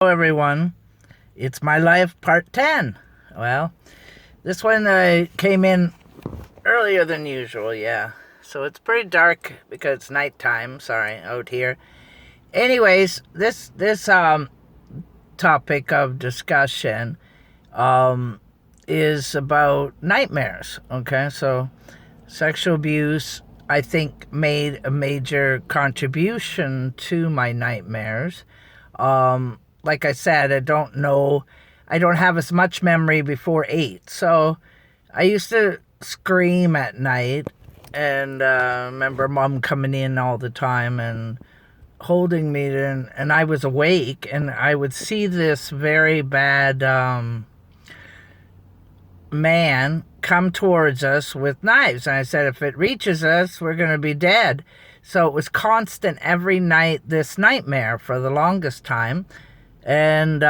Hello, everyone. It's my life part 10. Well, this one came in earlier than usual, yeah. So it's pretty dark because it's nighttime, out here. Anyways, this topic of discussion um, is about nightmares, okay? So sexual abuse, I think, made a major contribution to my nightmares. Like I said, I don't have as much memory before 8. So I used to scream at night and remember mom coming in all the time and holding me, and I was awake, and I would see this very bad man come towards us with knives. And I said, if it reaches us, we're going to be dead. So it was constant every night, this nightmare for the longest time. And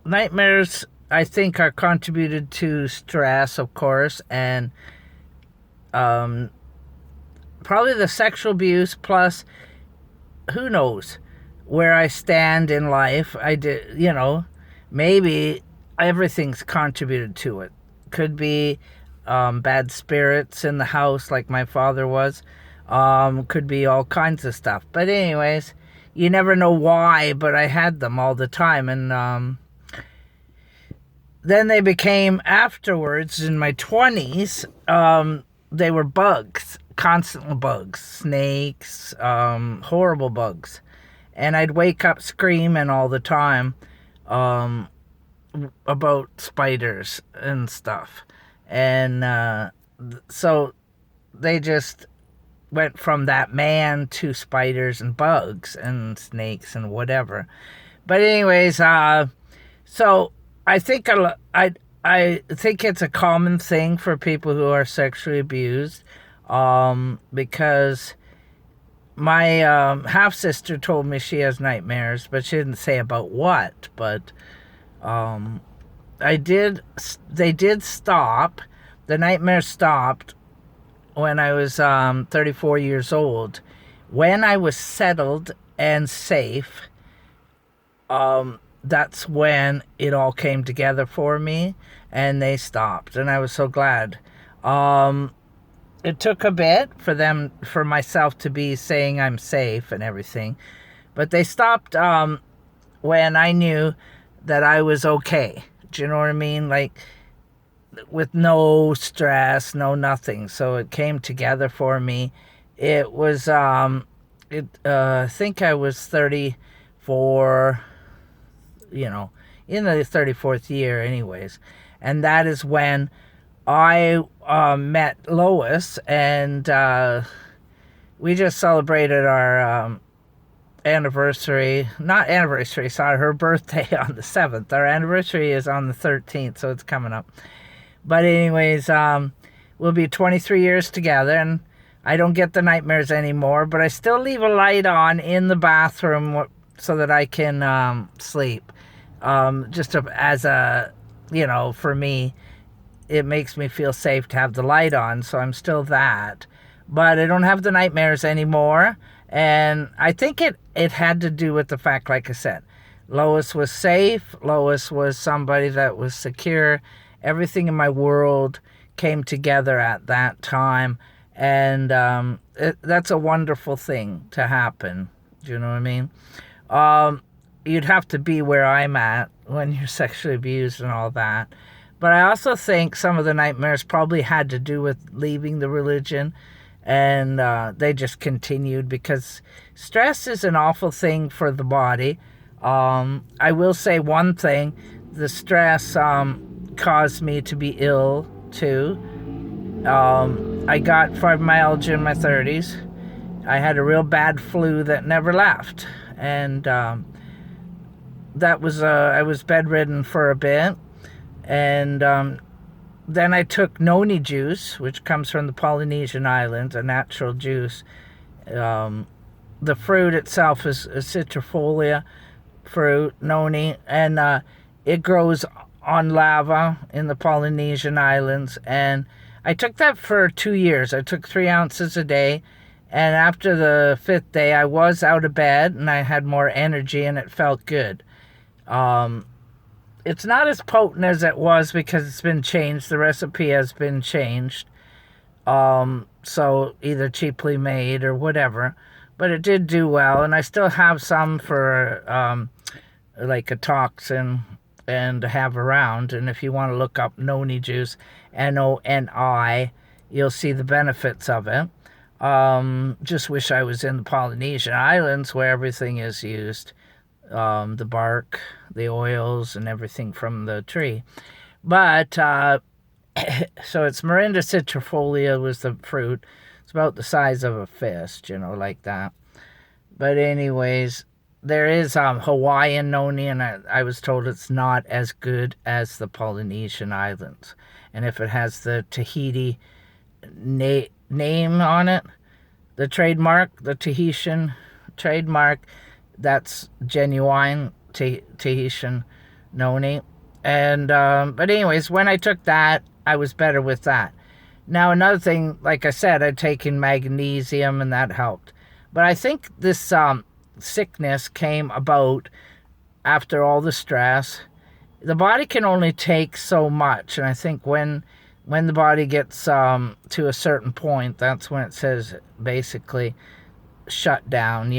nightmares, I think, are contributed to stress, of course, and probably the sexual abuse, plus who knows where I stand in life. Maybe everything's contributed to it. Could be bad spirits in the house, like my father was. Could be all kinds of stuff. But anyways, you never know why, but I had them all the time. And then they became, afterwards, in my 20s, they were bugs, constant bugs, snakes, horrible bugs. And I'd wake up screaming all the time about spiders and stuff. And so they just went from that man to spiders and bugs and snakes and whatever. But anyways, so I think I think it's a common thing for people who are sexually abused, because my half sister told me she has nightmares, but she didn't say about what. But they did stop. The nightmares stopped when I was 34 years old. When I was settled and safe, that's when it all came together for me, and they stopped, and I was so glad. It took a bit for myself to be saying I'm safe and everything, but they stopped when I knew that I was okay. Do you know what I mean? Like, with no stress, no nothing. So it came together for me. It was I think I was 34, in the 34th year anyways. And that is when I met Lois, and we just celebrated our anniversary. Not anniversary, sorry, her birthday on the 7th. Our anniversary is on the 13th, so it's coming up. But anyways, we'll be 23 years together, and I don't get the nightmares anymore, but I still leave a light on in the bathroom so that I can sleep. As a, for me, it makes me feel safe to have the light on, so I'm still that. But I don't have the nightmares anymore, and I think it had to do with the fact, like I said, Lois was safe. Lois was somebody that was secure. Everything in my world came together at that time, and that's a wonderful thing to happen. Do you know what I mean? You'd have to be where I'm at when you're sexually abused and all that. But I also think some of the nightmares probably had to do with leaving the religion, and they just continued, because stress is an awful thing for the body. I will say one thing: the stress caused me to be ill too. I got fibromyalgia in my 30s. I had a real bad flu that never left, and that was I was bedridden for a bit, and then I took noni juice, which comes from the Polynesian islands, a natural juice. The fruit itself is a citrifolia fruit, noni, and it grows on lava in the Polynesian islands. And I took that for 2 years. I took 3 ounces a day, And after the 5th day, I was out of bed and I had more energy and it felt good. Um, it's not as potent as it was because it's been changed. The recipe has been changed. So either cheaply made or whatever. But it did do well, and I still have some for like a toxin and to have around. And if you want to look up noni juice, Noni, you'll see the benefits of it. Just wish I was in the Polynesian Islands where everything is used. The bark, the oils, and everything from the tree. But, so it's Morinda citrifolia was the fruit. It's about the size of a fist, like that. But anyways, there is Hawaiian noni, and I was told it's not as good as the Polynesian Islands. And if it has the Tahiti name on it, the trademark, the Tahitian trademark, that's genuine Tahitian noni. And but anyways, when I took that, I was better with that. Now another thing, like I said, I'd taken magnesium and that helped. But I think this sickness came about after all the stress. The body can only take so much, and I think when the body gets to a certain point, that's when it says basically shut down,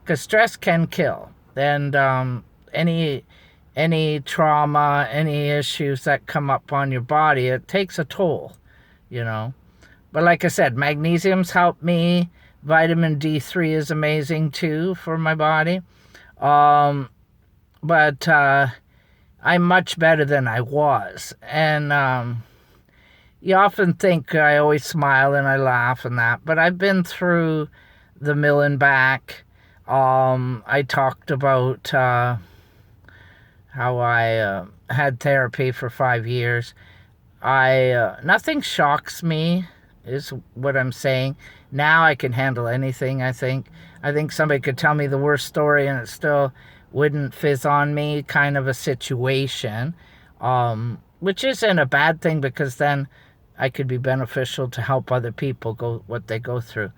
because stress can kill. And any trauma, any issues that come up on your body, it takes a toll, But like I said, magnesium's helped me. Vitamin D3 is amazing too for my body. But I'm much better than I was. And you often think I always smile and I laugh and that, but I've been through the mill and back. I talked about how I had therapy for 5 years. Nothing shocks me, is what I'm saying. Now I can handle anything, I think. I think somebody could tell me the worst story and it still wouldn't fizz on me, kind of a situation. Which isn't a bad thing, because then I could be beneficial to help other people go what they go through.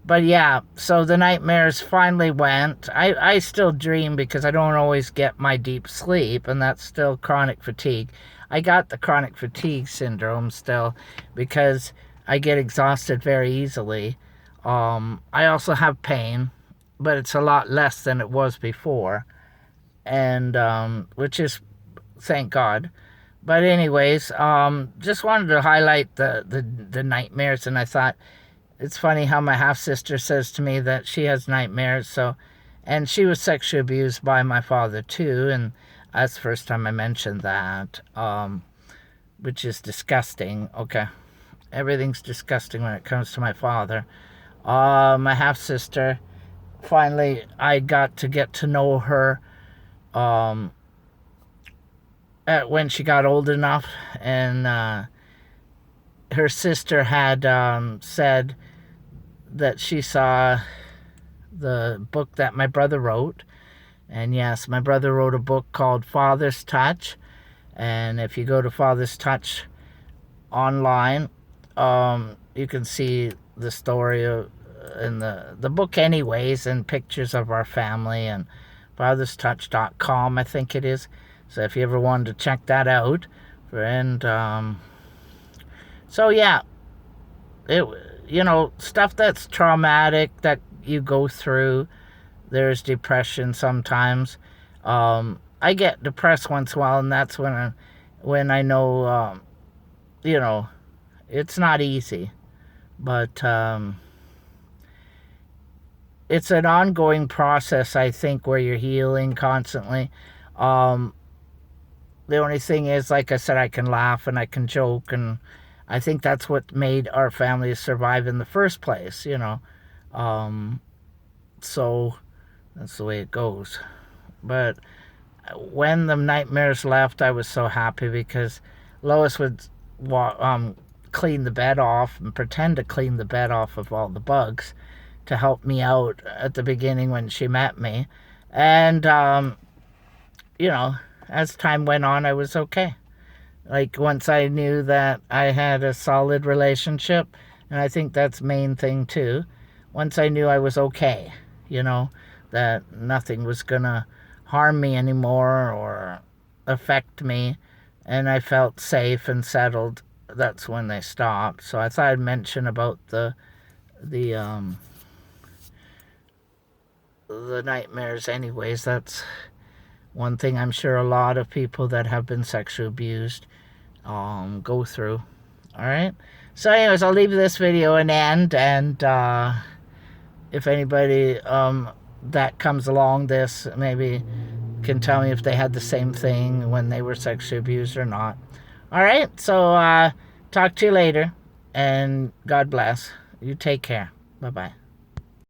But yeah, so the nightmares finally went. I still dream because I don't always get my deep sleep, and that's still chronic fatigue. I got the chronic fatigue syndrome still because I get exhausted very easily. I also have pain, but it's a lot less than it was before, and which is, thank God. But anyways, just wanted to highlight the nightmares, and I thought it's funny how my half-sister says to me that she has nightmares, and she was sexually abused by my father too, and that's the first time I mentioned that, which is disgusting. Okay, everything's disgusting when it comes to my father. My half-sister, finally, I got to know her when she got old enough, and her sister had said that she saw the book that my brother wrote. And yes, my brother wrote a book called Father's Touch. And if you go to Father's Touch online, you can see the story in the book anyways, and pictures of our family, and fatherstouch.com, I think it is. So if you ever wanted to check that out. And so yeah, stuff that's traumatic that you go through. There's depression sometimes. I get depressed once in a while, and that's when I know, it's not easy. But it's an ongoing process, I think, where you're healing constantly. The only thing is, like I said, I can laugh and I can joke, and I think that's what made our family survive in the first place, So that's the way it goes. But when the nightmares left, I was so happy because Lois would clean the bed off and pretend to clean the bed off of all the bugs to help me out at the beginning when she met me. And, as time went on, I was okay. Like, once I knew that I had a solid relationship, and I think that's the main thing too. once I knew I was okay, you know, that nothing was gonna harm me anymore or affect me, and I felt safe and settled, that's when they stopped. So I thought I'd mention about the the nightmares anyways. That's one thing I'm sure a lot of people that have been sexually abused go through. All right. So anyways, I'll leave this video an end, and if anybody that comes along this maybe can tell me if they had the same thing when they were sexually abused or not. All right. So talk to you later, and God bless. You take care. Bye-bye.